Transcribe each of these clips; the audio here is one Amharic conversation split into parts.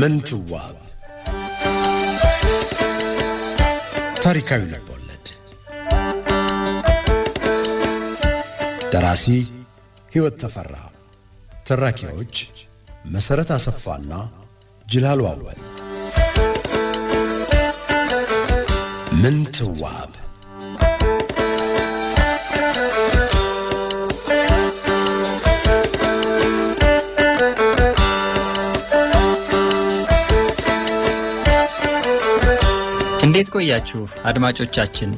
ምንትዋብ ታሪካዊ ልቦለድ ደራሲ ሕይወት ተፈራ ተራኪዎች መሰረት አሰፋና ጅላሉ አወል ምንትዋብ እንዴት ቆያችሁ አድማጮቻችን?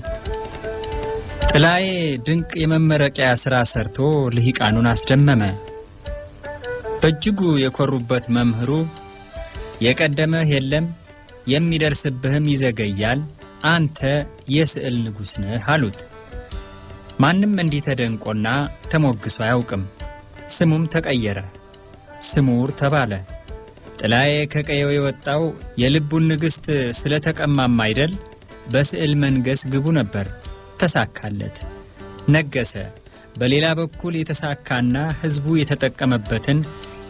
ጥላዬ ድንቅ የመመረቂያ ሥራ ሰርቶ ልሂቃኑን አስደመመ። በእጅጉ የኮሩበት መምህሩ የቀደመህ የለም የሚደርስብህም ይዘገያል፣ አንተ የስዕል ንጉሥ ነህ አሉት። ማንም እንዲህ ተደንቆና ተሞግሶ አያውቅም። ስሙም ተቀየረ፣ ስሙር ተባለ። ጥላዬ ከቀየው የወጣው የልቡን ንግሥት ስለተቀማም አይደል? በስዕል መንገስ ግቡ ነበር፣ ተሳካለት፣ ነገሰ። በሌላ በኩል የተሳካና ሕዝቡ የተጠቀመበትን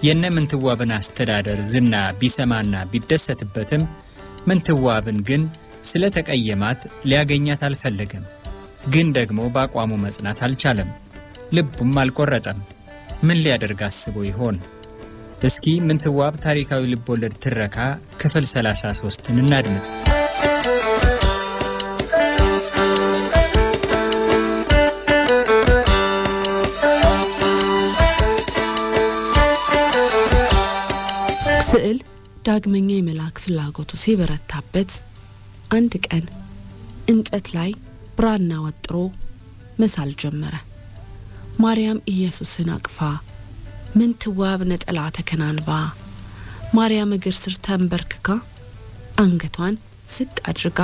የነ ምንትዋብን አስተዳደር ዝና ቢሰማና ቢደሰትበትም ምንትዋብን ግን ስለተቀየማት ሊያገኛት አልፈለገም። ግን ደግሞ በአቋሙ መጽናት አልቻለም፣ ልቡም አልቆረጠም። ምን ሊያደርግ አስቦ ይሆን? እስኪ ምንትዋብ ታሪካዊ ልቦለድ ትረካ ክፍል 33 እናድምጥ። ስዕል ዳግመኛ የመላክ ፍላጎቱ ሲበረታበት አንድ ቀን እንጨት ላይ ብራና ወጥሮ መሳል ጀመረ። ማርያም ኢየሱስን አቅፋ፣ ምንትዋብ ነጠላ ተከናንባ፣ ማርያም እግር ስር ተንበርክካ አንገቷን ዝቅ አድርጋ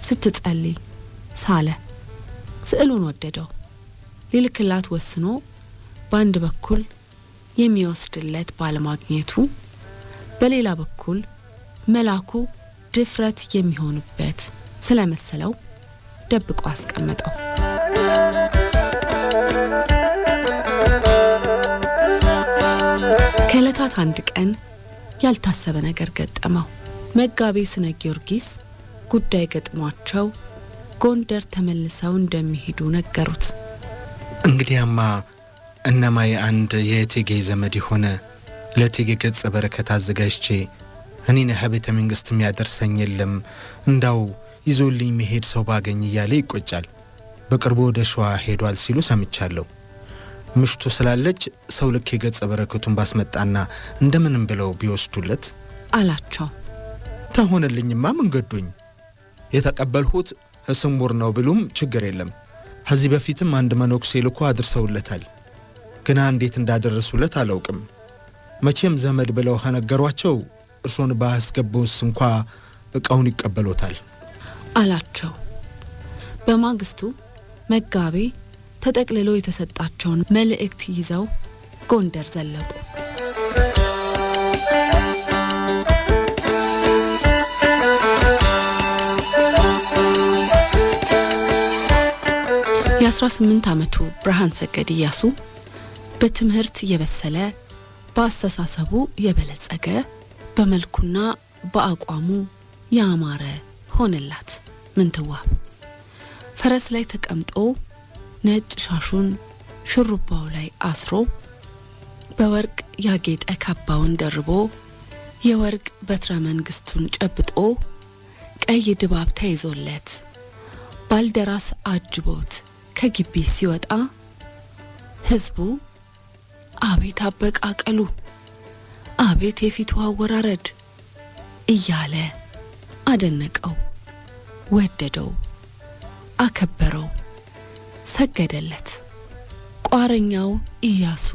ስትጸልይ ሳለ። ስዕሉን ወደደው። ሊልክላት ወስኖ በአንድ በኩል የሚወስድለት ባለማግኘቱ፣ በሌላ በኩል መላኩ ድፍረት የሚሆንበት ስለመሰለው ደብቆ አስቀመጠው። ከዕለታት አንድ ቀን ያልታሰበ ነገር ገጠመው። መጋቤ ስነ ጊዮርጊስ ጉዳይ ገጥሟቸው ጎንደር ተመልሰው እንደሚሄዱ ነገሩት። እንግዲያማ እነማይ አንድ የእቴጌ ዘመድ የሆነ ለእቴጌ ገጸ በረከት አዘጋጅቼ እኔን ቤተ መንግሥት የሚያደርሰኝ የለም፣ እንዳው ይዞልኝ መሄድ ሰው ባገኝ እያለ ይቆጫል። በቅርቡ ወደ ሸዋ ሄዷል ሲሉ ሰምቻለሁ። ምሽቱ ስላለች ሰው ልክ የገጸ በረከቱን ባስመጣና እንደምንም ብለው ቢወስዱለት አላቸው። ታሆነልኝማ መንገዱኝ የተቀበልሁት ስሙር ነው ብሉም ችግር የለም። ከዚህ በፊትም አንድ መነኩሴ ልኮ አድርሰውለታል። ግና እንዴት እንዳደረሱለት አላውቅም። መቼም ዘመድ ብለው ከነገሯቸው እርሶን ባስገቡስ እንኳ እቃውን ይቀበሎታል አላቸው። በማግስቱ መጋቤ ተጠቅልሎ የተሰጣቸውን መልእክት ይዘው ጎንደር ዘለቁ። የ18 ዓመቱ ብርሃን ሰገድ ኢያሱ በትምህርት የበሰለ፣ በአስተሳሰቡ የበለጸገ፣ በመልኩና በአቋሙ ያማረ ሆነላት። ምንትዋብ ፈረስ ላይ ተቀምጦ ነጭ ሻሹን ሽሩባው ላይ አስሮ፣ በወርቅ ያጌጠ ካባውን ደርቦ፣ የወርቅ በትረ መንግስቱን ጨብጦ፣ ቀይ ድባብ ተይዞለት ባልደራስ አጅቦት ከግቢ ሲወጣ ሕዝቡ አቤት አበቃቀሉ፣ አቤት የፊቱ አወራረድ እያለ አደነቀው፣ ወደደው፣ አከበረው፣ ሰገደለት። ቋረኛው ኢያሱ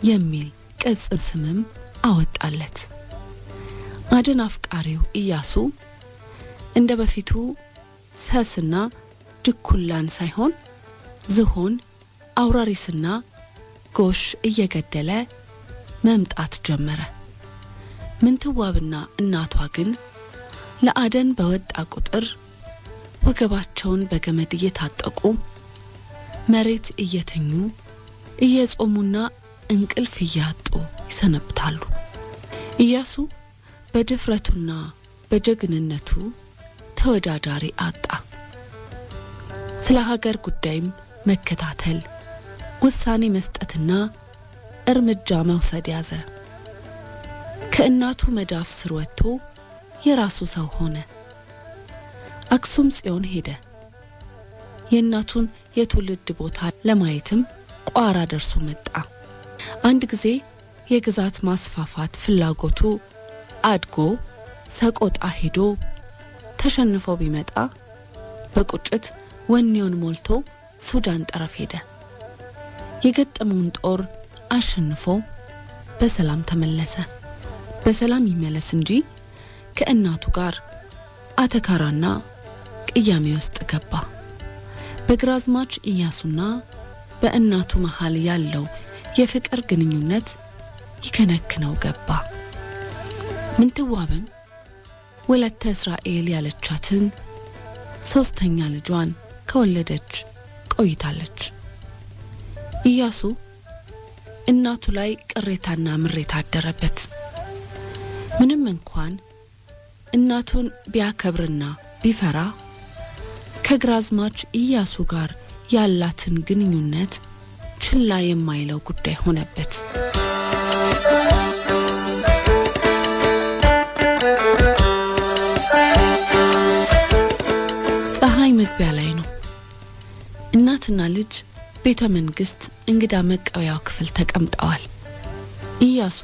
የሚል ቅጽል ስምም አወጣለት። አደን አፍቃሪው ኢያሱ እንደ በፊቱ ሰስና ድኩላን ሳይሆን ዝሆን፣ አውራሪስና ጎሽ እየገደለ መምጣት ጀመረ። ምንትዋብና እናቷ ግን ለአደን በወጣ ቁጥር ወገባቸውን በገመድ እየታጠቁ መሬት እየተኙ እየጾሙና እንቅልፍ እያጡ ይሰነብታሉ። ኢያሱ በድፍረቱና በጀግንነቱ ተወዳዳሪ አጣ። ስለ ሀገር ጉዳይም መከታተል፣ ውሳኔ መስጠትና እርምጃ መውሰድ ያዘ። ከእናቱ መዳፍ ስር ወጥቶ የራሱ ሰው ሆነ። አክሱም ጽዮን ሄደ። የእናቱን የትውልድ ቦታ ለማየትም ቋራ ደርሶ መጣ። አንድ ጊዜ የግዛት ማስፋፋት ፍላጎቱ አድጎ ሰቆጣ ሄዶ ተሸንፎ ቢመጣ በቁጭት ወኔውን ሞልቶ ሱዳን ጠረፍ ሄደ። የገጠመውን ጦር አሸንፎ በሰላም ተመለሰ። በሰላም ይመለስ እንጂ ከእናቱ ጋር አተካራና ቅያሜ ውስጥ ገባ። በግራዝማች ኢያሱና በእናቱ መሃል ያለው የፍቅር ግንኙነት ይከነክነው ገባ። ምንትዋብም ወለተ እስራኤል ያለቻትን ሶስተኛ ልጇን ከወለደች ቆይታለች። ኢያሱ እናቱ ላይ ቅሬታና ምሬት አደረበት። ምንም እንኳን እናቱን ቢያከብርና ቢፈራ ከግራዝማች ኢያሱ ጋር ያላትን ግንኙነት ችላ የማይለው ጉዳይ ሆነበት። ፀሐይ መግቢያ ላይ ነው። እናትና ልጅ ቤተ መንግስት እንግዳ መቀበያው ክፍል ተቀምጠዋል። ኢያሱ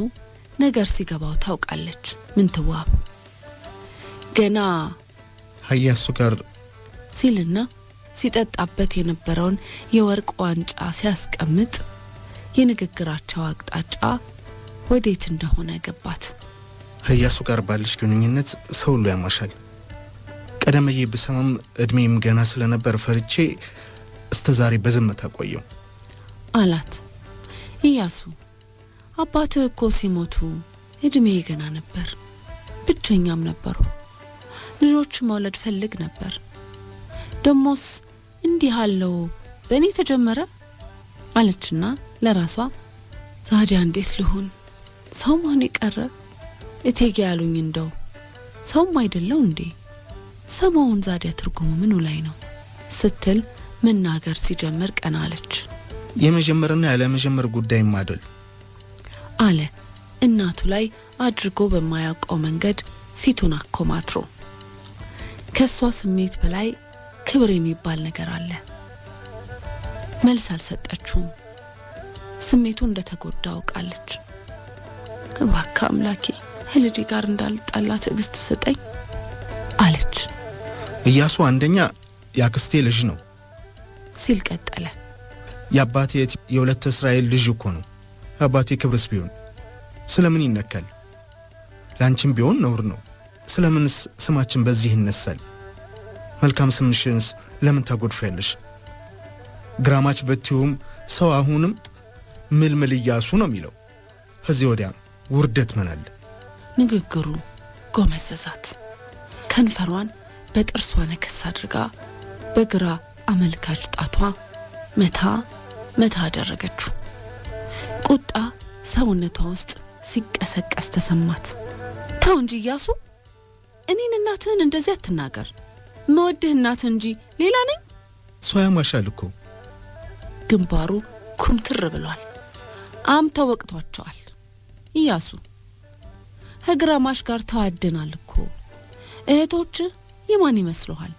ነገር ሲገባው ታውቃለች ምንትዋብ። ገና ኢያሱ ጋር ሲልና ሲጠጣበት የነበረውን የወርቅ ዋንጫ ሲያስቀምጥ የንግግራቸው አቅጣጫ ወዴት እንደሆነ ገባት። ኢያሱ ጋር ባለሽ ግንኙነት ሰው ሁሉ ያማሻል። ቀደምዬ በሰማም እድሜም ገና ስለነበር ፈርቼ እስተዛሬ በዝምታ ቆየው አላት። ኢያሱ አባትህ እኮ ሲሞቱ እድሜ ገና ነበር፣ ብቸኛም ነበሩ። ልጆች መውለድ ፈልግ ነበር። ደሞስ እንዲህ አለው በእኔ ተጀመረ አለችና ለራሷ ዛዲያ እንዴት ልሁን? ሰው ማን ይቀረ? እቴጌ ያሉኝ እንደው ሰውም አይደለው እንዴ? ሰማውን ዛዲያ ትርጉሙ ምኑ ላይ ነው ስትል መናገር ሲጀምር ቀና አለች። የመጀመርና ያለ መጀመር ጉዳይም አይደል አለ እናቱ ላይ አድርጎ በማያውቀው መንገድ ፊቱን አኮማትሮ። ከሷ ስሜት በላይ ክብር የሚባል ነገር አለ። መልስ አልሰጠችውም። ስሜቱ እንደተጎዳ አውቃለች። እባክህ አምላኬ ከልጄ ጋር እንዳልጣላ ትዕግስት ስጠኝ አለች። ኢያሱ አንደኛ ያክስቴ ልጅ ነው ሲል ቀጠለ። የአባቴ የወለተ እስራኤል ልጅ እኮ ነው። አባቴ ክብርስ ቢሆን ስለምን ይነካል? ላንቺም ቢሆን ነውር ነው። ስለምንስ ስማችን በዚህ ይነሳል? መልካም ስምሽንስ ለምን ታጎድፊያለሽ? ግራማች በትዩም ሰው አሁንም ምልምል ኢያሱ ነው የሚለው። ከዚህ ወዲያ ውርደት መናል። ንግግሩ ጎመዘዛት። ከንፈሯን በጥርሷ ነከስ አድርጋ በግራ አመልካች ጣቷ መታ መታ አደረገችው። ቁጣ ሰውነቷ ውስጥ ሲቀሰቀስ ተሰማት። ተው እንጂ ኢያሱ፣ እኔን እናትህን እንደዚህ አትናገር። መወድህ እናትህ እንጂ ሌላ ነኝ? ሰው ያማሻል እኮ። ግንባሩ ኩምትር ብሏል። አምተው ወቅቷቸዋል። ኢያሱ ከግራማሽ ጋር ተዋደናል እኮ። እህቶች የማን ይመስሉሃል?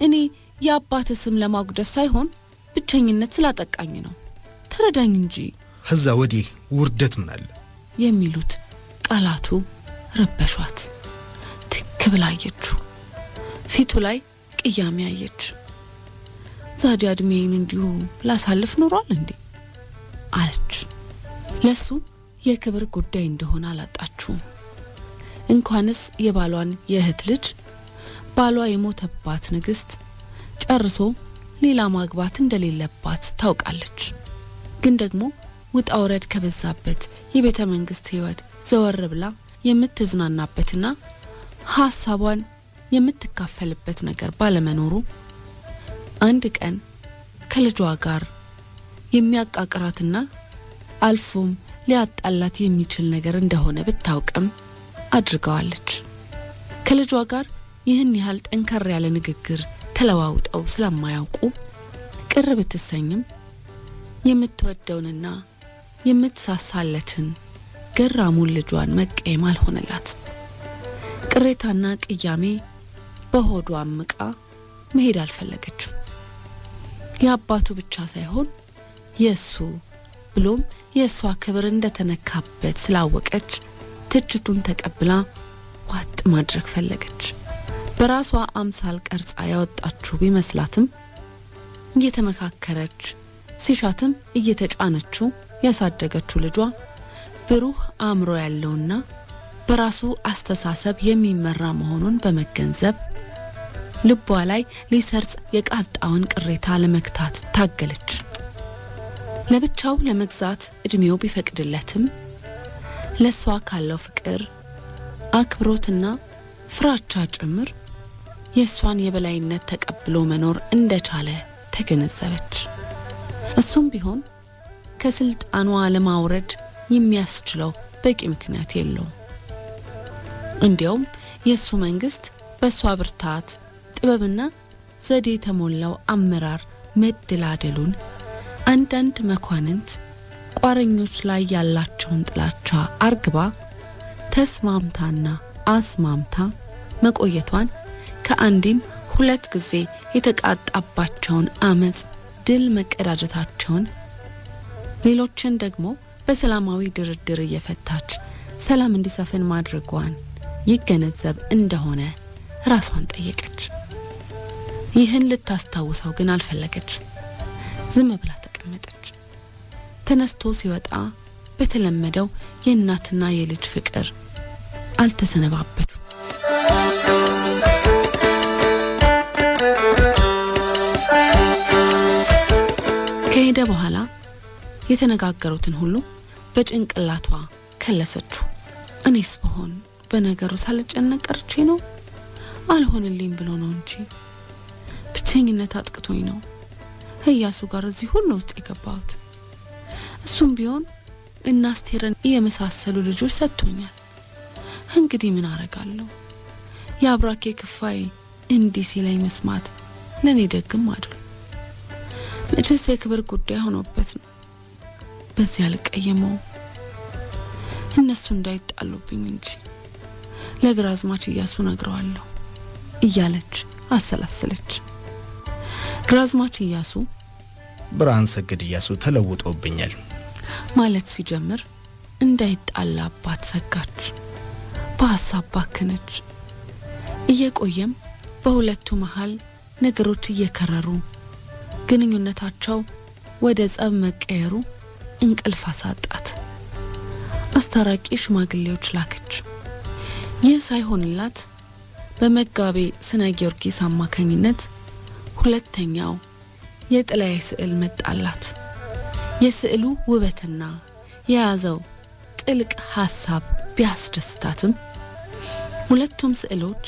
እኔ የአባትህ ስም ለማጉደፍ ሳይሆን ብቸኝነት ስላጠቃኝ ነው። ተረዳኝ እንጂ። ከዛ ወዲህ ውርደት ምን አለ የሚሉት ቃላቱ ረበሿት። ትክ ብላ አየችው። ፊቱ ላይ ቅያሜ አየች። ዛዲያ እድሜን እንዲሁ ላሳልፍ ኖሯል እንዴ አለች። ለሱ የክብር ጉዳይ እንደሆነ አላጣችውም። እንኳንስ የባሏን የእህት ልጅ ባሏ የሞተባት ንግስት ጨርሶ ሌላ ማግባት እንደሌለባት ታውቃለች። ግን ደግሞ ውጣ ወረድ ከበዛበት የቤተ መንግስት ህይወት ዘወር ብላ የምትዝናናበትና ሐሳቧን የምትካፈልበት ነገር ባለመኖሩ አንድ ቀን ከልጇ ጋር የሚያቃቅራትና አልፎም ሊያጣላት የሚችል ነገር እንደሆነ ብታውቅም አድርገዋለች። ከልጇ ጋር ይህን ያህል ጠንከር ያለ ንግግር ተለዋውጠው ስለማያውቁ ቅር ብትሰኝም የምትወደውንና የምትሳሳለትን ገራሙን ልጇን መቀየም አልሆነላት። ቅሬታና ቅያሜ በሆዷ አምቃ መሄድ አልፈለገችም። የአባቱ ብቻ ሳይሆን የእሱ ብሎም የእሷ ክብር እንደተነካበት ስላወቀች ትችቱን ተቀብላ ዋጥ ማድረግ ፈለገች። በራሷ አምሳል ቀርጻ ያወጣችው ቢመስላትም እየተመካከረች ሲሻትም እየተጫነችው ያሳደገችው ልጇ ብሩህ አእምሮ ያለውና በራሱ አስተሳሰብ የሚመራ መሆኑን በመገንዘብ ልቧ ላይ ሊሰርጽ የቃጣውን ቅሬታ ለመክታት ታገለች። ለብቻው ለመግዛት እድሜው ቢፈቅድለትም ለሷ ካለው ፍቅር አክብሮትና ፍራቻ ጭምር የሷን የበላይነት ተቀብሎ መኖር እንደቻለ ተገነዘበች። እሱም ቢሆን ከስልጣኗ ለማውረድ የሚያስችለው በቂ ምክንያት የለውም። እንዲያውም የሱ መንግስት በሷ ብርታት ጥበብና ዘዴ የተሞላው አመራር መደላደሉን አንዳንድ መኳንንት ቋረኞች ላይ ያላቸውን ጥላቻ አርግባ ተስማምታና አስማምታ መቆየቷን ከአንዴም 2 ጊዜ የተቃጣባቸውን አመጽ ድል መቀዳጀታቸውን ሌሎችን ደግሞ በሰላማዊ ድርድር እየፈታች ሰላም እንዲሰፍን ማድረጓን ይገነዘብ እንደሆነ ራሷን ጠየቀች። ይህን ልታስታውሰው ግን አልፈለገች። ዝም ብላ ተቀመጠች። ተነስቶ ሲወጣ በተለመደው የእናትና የልጅ ፍቅር አልተሰነባበቱ። ከሄደ በኋላ የተነጋገሩትን ሁሉ በጭንቅላቷ ከለሰችው። እኔስ በሆን በነገሩ ሳልጨነቅ ቀርቼ ነው፣ አልሆንልኝ ብሎ ነው እንጂ ብቸኝነት አጥቅቶኝ ነው ኢያሱ ጋር እዚህ ሁሉ ውስጥ የገባሁት። እሱም ቢሆን እና አስቴርን የመሳሰሉ ልጆች ሰጥቶኛል። እንግዲህ ምን አረጋለሁ? የአብራኬ ክፋይ እንዲህ ሲለኝ መስማት ለኔ ደግም አይደል። መቼስ የክብር ጉዳይ ሆኖበት ነው። በዚያ አልቀየመው፣ እነሱ እንዳይጣሉብኝ እንጂ ለግራዝማች ኢያሱ ነግረዋለሁ እያለች አሰላሰለች። ግራዝማች ኢያሱ ብርሃን ሰገድ ኢያሱ ተለውጦብኛል ማለት ሲጀምር እንዳይጣላባት ሰጋች። በሐሳብ ባከነች። እየቆየም በሁለቱ መሃል ነገሮች እየከረሩ ግንኙነታቸው ወደ ጸብ መቀየሩ እንቅልፍ አሳጣት። አስታራቂ ሽማግሌዎች ላከች። ይህ ሳይሆንላት በመጋቤ ስነ ጊዮርጊስ አማካኝነት ሁለተኛው የጥላይ ስዕል መጣላት። የስዕሉ ውበትና የያዘው ጥልቅ ሐሳብ ቢያስደስታትም ሁለቱም ስዕሎች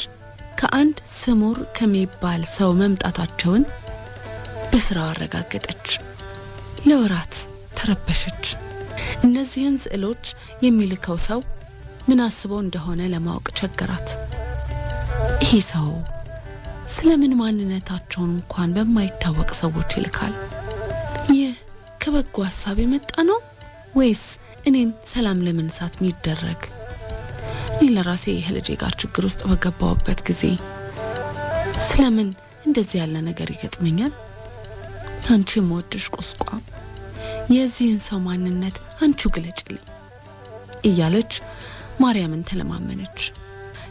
ከአንድ ስሙር ከሚባል ሰው መምጣታቸውን በስራው አረጋገጠች። ለወራት ተረበሸች። እነዚህን ስዕሎች የሚልከው ሰው ምን አስበው እንደሆነ ለማወቅ ቸገራት። ይህ ሰው ስለምን ማንነታቸውን እንኳን በማይታወቅ ሰዎች ይልካል? ይህ ከበጎ ሐሳብ የመጣ ነው ወይስ እኔን ሰላም ለመንሳት የሚደረግ? እኔ ለራሴ የልጄ ጋር ችግር ውስጥ በገባሁበት ጊዜ ስለምን እንደዚህ ያለ ነገር ይገጥመኛል? አንቺ የምወድሽ ቁስቋም፣ የዚህን ሰው ማንነት አንቺው ግለጭልኝ እያለች ማርያምን ተለማመነች።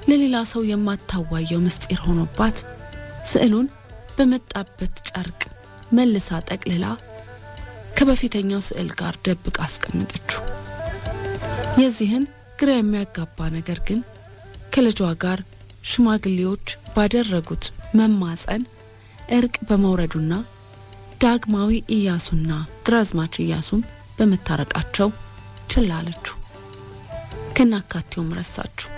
ለሌላ ሰው የማታዋየው ምስጢር ሆኖባት ስዕሉን በመጣበት ጨርቅ መልሳ ጠቅልላ ከበፊተኛው ስዕል ጋር ደብቃ አስቀመጠችው። የዚህን ግራ የሚያጋባ ነገር ግን ከልጇ ጋር ሽማግሌዎች ባደረጉት መማፀን እርቅ በመውረዱና ዳግማዊ ኢያሱና ግራዝማች ኢያሱም በመታረቃቸው ችላ አለችው። ከናካቴውም ረሳችሁ።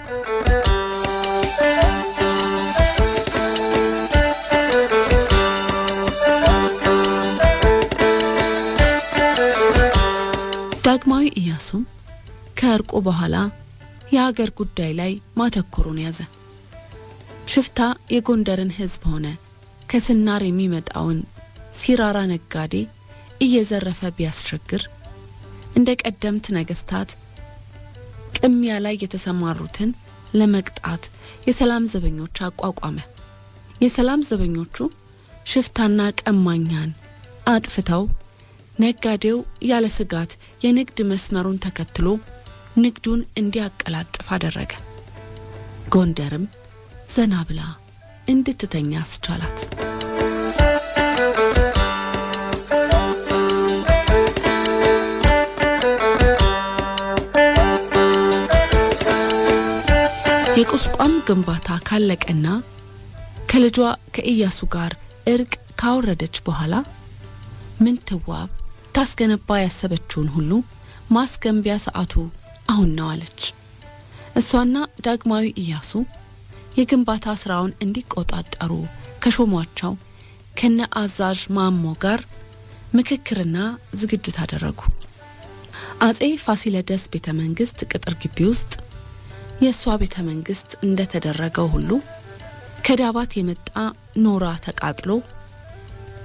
ዳግማዊ ኢያሱም ከእርቁ በኋላ የሀገር ጉዳይ ላይ ማተኮሩን ያዘ። ሽፍታ የጎንደርን ሕዝብ ሆነ ከስናር የሚመጣውን ሲራራ ነጋዴ እየዘረፈ ቢያስቸግር እንደ ቀደምት ነገስታት ቅሚያ ላይ የተሰማሩትን ለመቅጣት የሰላም ዘበኞች አቋቋመ። የሰላም ዘበኞቹ ሽፍታና ቀማኛን አጥፍተው ነጋዴው ያለ ስጋት የንግድ መስመሩን ተከትሎ ንግዱን እንዲያቀላጥፍ አደረገ። ጎንደርም ዘና ብላ እንድትተኛ አስቻላት። የቁስቋም ግንባታ ካለቀና ከልጇ ከኢያሱ ጋር እርቅ ካወረደች በኋላ ምንትዋብ ታስገነባ ያሰበችውን ሁሉ ማስገንቢያ ሰዓቱ አሁን ነው አለች። እሷና ዳግማዊ ኢያሱ የግንባታ ስራውን እንዲቆጣጠሩ ከሾሟቸው ከነ አዛዥ ማሞ ጋር ምክክርና ዝግጅት አደረጉ። አጼ ፋሲለደስ ቤተ መንግስት ቅጥር ግቢ ውስጥ የሷ ቤተ መንግስት እንደተደረገው ሁሉ ከዳባት የመጣ ኖራ ተቃጥሎ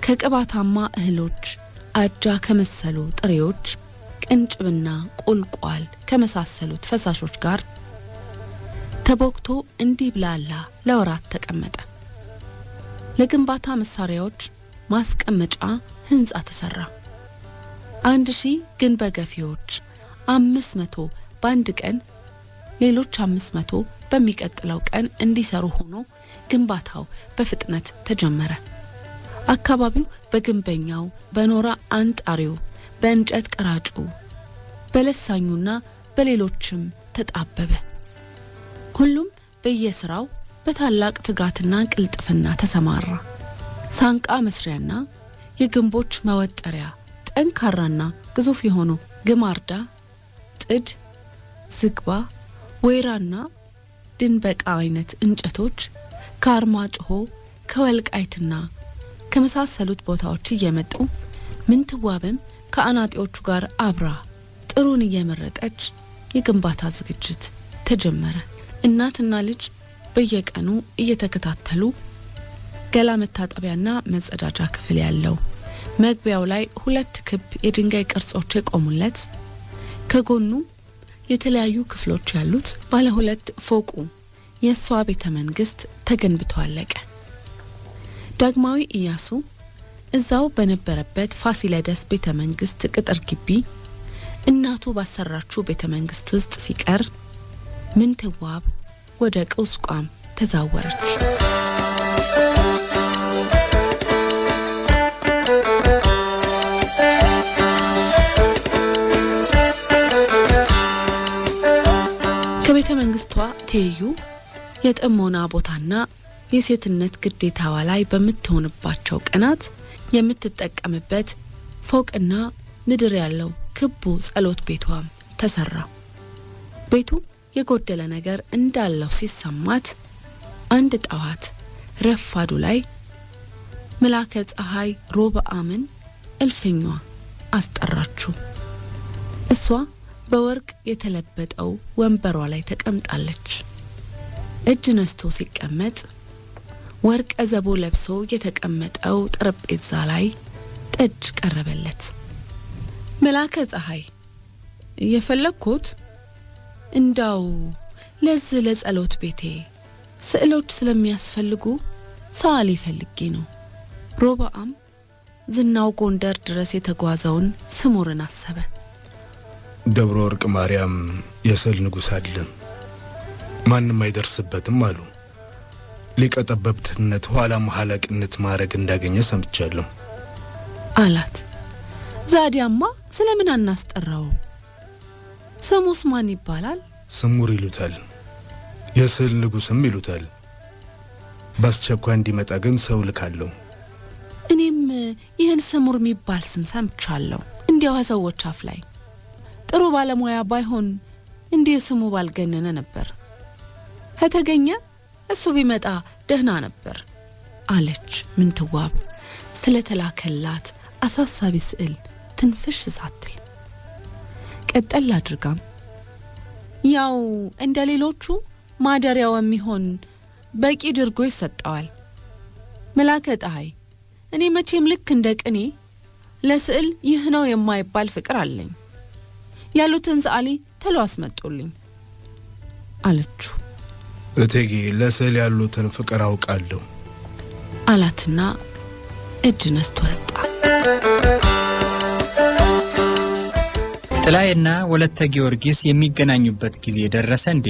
ከቅባታማ እህሎች አጃ ከመሰሉ ጥሬዎች ቅንጭብና ቁልቋል ከመሳሰሉት ፈሳሾች ጋር ተቦክቶ እንዲብላላ ለወራት ተቀመጠ። ለግንባታ መሳሪያዎች ማስቀመጫ ህንጻ ተሰራ። 1000 ግንበ ገፊዎች 500 በአንድ ቀን ሌሎች 500 በሚቀጥለው ቀን እንዲሰሩ ሆኖ ግንባታው በፍጥነት ተጀመረ። አካባቢው በግንበኛው፣ በኖራ አንጣሪው፣ በእንጨት ቀራጩ፣ በለሳኙና በሌሎችም ተጣበበ። ሁሉም በየስራው በታላቅ ትጋትና ቅልጥፍና ተሰማራ። ሳንቃ መስሪያና የግንቦች መወጠሪያ ጠንካራና ግዙፍ የሆኑ ግማርዳ፣ ጥድ፣ ዝግባ፣ ወይራና ድንበቃ አይነት እንጨቶች ከአርማጭሆ ከወልቃይትና ከመሳሰሉት ቦታዎች እየመጡ ምንትዋብም ከአናጢዎቹ ጋር አብራ ጥሩን እየመረጠች የግንባታ ዝግጅት ተጀመረ። እናትና ልጅ በየቀኑ እየተከታተሉ ገላ መታጠቢያና መጸዳጃ ክፍል ያለው መግቢያው ላይ 2 ክብ የድንጋይ ቅርጾች የቆሙለት ከጎኑ የተለያዩ ክፍሎች ያሉት ባለ 2 ፎቁ የሷ ቤተ መንግስት ተገንብቶ አለቀ። ዳግማዊ ኢያሱ እዛው በነበረበት ፋሲለደስ ቤተ መንግስት ቅጥር ግቢ እናቱ ባሰራችው ቤተ መንግስት ውስጥ ሲቀር ምንትዋብ ወደ ቁስቋም ተዛወረች። ከቤተ መንግስቷ ትይዩ የጥሞና ቦታና የሴትነት ግዴታዋ ላይ በምትሆንባቸው ቀናት የምትጠቀምበት ፎቅና ምድር ያለው ክቡ ጸሎት ቤቷም ተሰራ። ቤቱ የጎደለ ነገር እንዳለው ሲሰማት አንድ ጠዋት ረፋዱ ላይ መላከ ፀሐይ ሮብዓምን እልፍኟ አስጠራችው። እሷ በወርቅ የተለበጠው ወንበሯ ላይ ተቀምጣለች። እጅ ነስቶ ሲቀመጥ ወርቀ ዘቦ ለብሶ የተቀመጠው ጠረጴዛ ላይ ጠጅ ቀረበለት። መላከ ፀሐይ የፈለኩት እንዳው ለዚህ ለጸሎት ቤቴ ስዕሎች ስለሚያስፈልጉ ሰዓሊ ፈልጌ ነው። ሮብዓም ዝናው ጎንደር ድረስ የተጓዘውን ስሙርን አሰበ። ደብረ ወርቅ ማርያም የስዕል ንጉሥ አለ፣ ማንም አይደርስበትም አሉ። ሊቀጠበብትነት ኋላ መሐላቅነት ማረግ እንዳገኘ ሰምቻለሁ አላት። ዛዲያማ ስለምን አናስጠራው? ስሙስ ማን ይባላል? ስሙር ይሉታል፣ የስዕል ንጉሥም ይሉታል። በአስቸኳይ እንዲመጣ ግን ሰው ልካለሁ። እኔም ይህን ስሙር የሚባል ስም ሰምቻለሁ እንዲያው ሰዎች አፍ ላይ። ጥሩ ባለሙያ ባይሆን እንዲህ ስሙ ባልገነነ ነበር። ከተገኘ እሱ ቢመጣ ደህና ነበር አለች ምንትዋብ ስለተላከላት አሳሳቢ ስዕል ትንፍሽ ሳትል። ቀጠል አድርጋም ያው እንደ ሌሎቹ ማደሪያው የሚሆን በቂ ድርጎ ይሰጠዋል። መላከ ፀሐይ፣ እኔ መቼም ልክ እንደ ቅኔ ለስዕል ይህ ነው የማይባል ፍቅር አለኝ። ያሉትን ሰዓሊ ተሎ አስመጡልኝ አለችው። እቴጌ ለስዕል ያሉትን ፍቅር አውቃለሁ አላትና እጅ ነስቶ ወጣ። ጥላዬና ወለተ ጊዮርጊስ የሚገናኙበት ጊዜ ደረሰ እንዴ?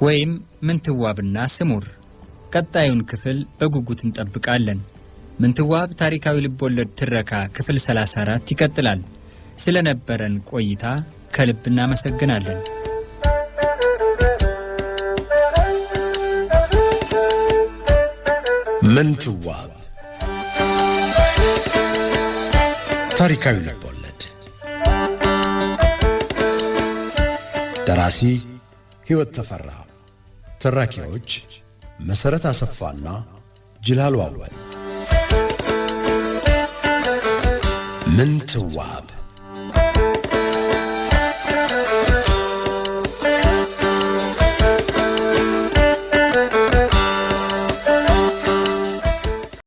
ወይም ምንትዋብና ስሙር? ቀጣዩን ክፍል በጉጉት እንጠብቃለን። ምንትዋብ ታሪካዊ ልቦለድ ትረካ ክፍል 34 ይቀጥላል። ስለነበረን ቆይታ ከልብ እናመሰግናለን። ምንትዋብ ታሪካዊ ልቦለድ። ደራሲ ሕይወት ተፈራ። ተራኪዎች መሰረት አሰፋና ጅላሉ አወል። ምንትዋብ